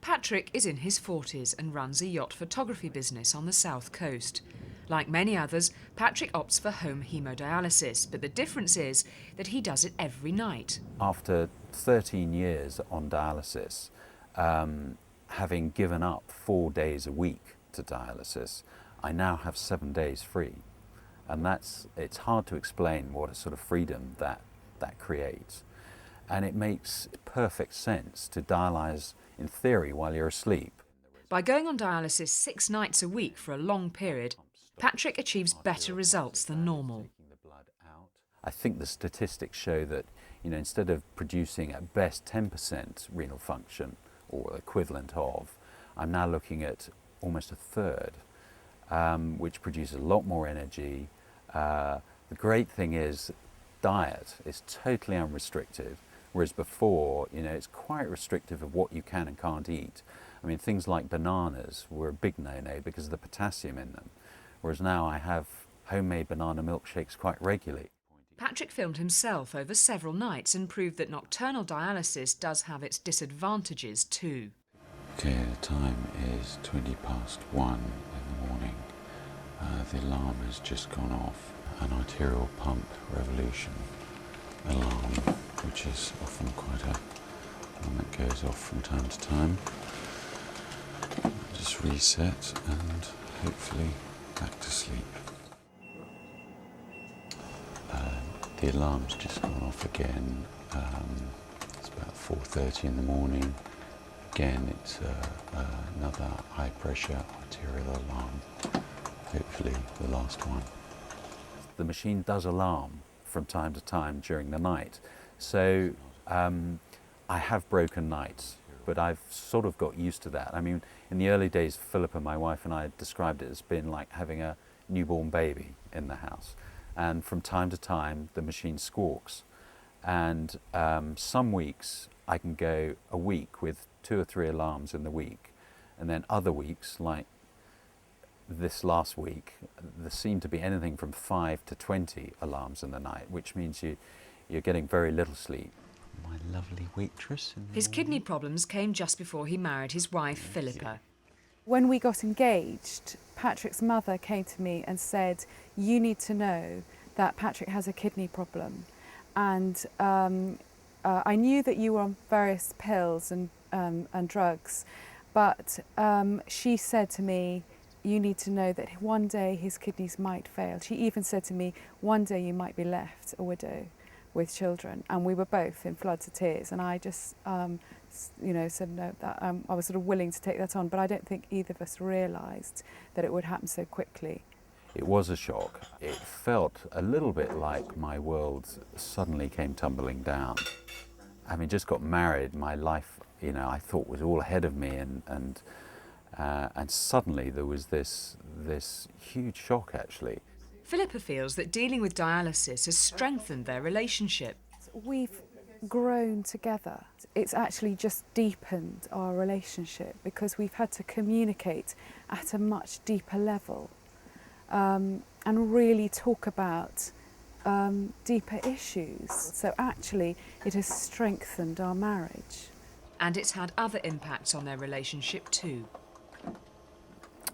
Patrick is in his 40s and runs a yacht photography business on the south coast. Like many others, Patrick opts for home haemodialysis, but the difference is that he does it every night. After 13 years on dialysis, having given up 4 days a week to dialysis, I now have 7 days free. And it's hard to explain what a sort of freedom that creates. And it makes perfect sense to dialyse, in theory, while you're asleep. By going on dialysis 6 nights a week for a long period, Patrick achieves better results than normal. I think the statistics show that, instead of producing at best 10% renal function, or equivalent of, I'm now looking at almost a third, which produces a lot more energy. The great thing is diet is totally unrestricted, whereas before, it's quite restrictive of what you can and can't eat. I mean, things like bananas were a big no-no because of the potassium in them, whereas now I have homemade banana milkshakes quite regularly. Patrick filmed himself over several nights and proved that nocturnal dialysis does have its disadvantages too. Okay, the time is 1:20 in the morning. The alarm has just gone off. An arterial pump revolution alarm, which is often quite a one that goes off from time to time. Just reset and hopefully back to sleep. The alarm's just gone off again. It's about 4:30 in the morning. Again, it's another high pressure arterial alarm. Hopefully the last one. The machine does alarm from time to time during the night. So I have broken nights, but I've sort of got used to that. I mean, in the early days, Philippa, my wife, and I described it as being like having a newborn baby in the house. And from time to time, the machine squawks. And some weeks, I can go a week with 2 or 3 alarms in the week. And then other weeks, like this last week, there seemed to be anything from 5 to 20 alarms in the night, which means you're getting very little sleep. My lovely waitress. His kidney problems came just before he married his wife, Philippa. When we got engaged, Patrick's mother came to me and said, "You need to know that Patrick has a kidney problem." And I knew that you were on various pills and drugs, but she said to me, "You need to know that one day his kidneys might fail." She even said to me, "One day you might be left a widow with children." And we were both in floods of tears. And I just, said no, that I was sort of willing to take that on. But I don't think either of us realised that it would happen so quickly. It was a shock. It felt a little bit like my world suddenly came tumbling down. Having just got married, my life, I thought was all ahead of me, and suddenly there was this huge shock, actually. Philippa feels that dealing with dialysis has strengthened their relationship. We've grown together. It's actually just deepened our relationship because we've had to communicate at a much deeper level and really talk about deeper issues. So actually it has strengthened our marriage. And it's had other impacts on their relationship too.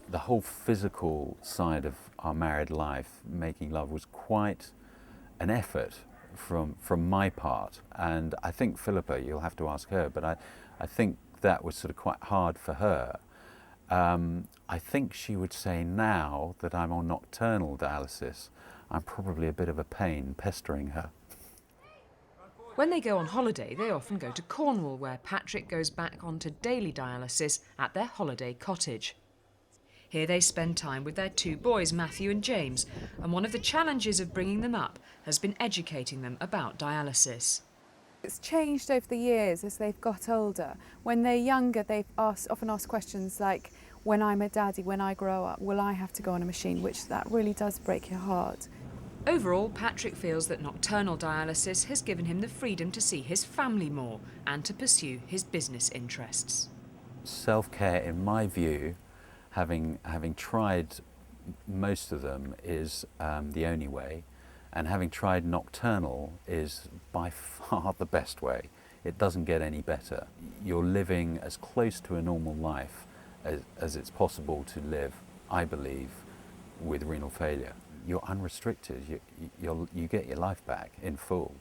The whole physical side of our married life, making love, was quite an effort from my part. And I think Philippa, you'll have to ask her, but I think that was sort of quite hard for her. I think she would say now that I'm on nocturnal dialysis, I'm probably a bit of a pain pestering her. When they go on holiday, they often go to Cornwall, where Patrick goes back onto daily dialysis at their holiday cottage. Here they spend time with their 2 boys, Matthew and James, and one of the challenges of bringing them up has been educating them about dialysis. It's changed over the years as they've got older. When they're younger, they've often asked questions like, when I'm a daddy, when I grow up, will I have to go on a machine? Which that really does break your heart. Overall, Patrick feels that nocturnal dialysis has given him the freedom to see his family more and to pursue his business interests. Self-care, in my view, having tried most of them, is the only way, and having tried nocturnal is by far the best way. it doesn't get any better. You're living as close to a normal life as it's possible to live, I believe, with renal failure. You're unrestricted. You get your life back in full.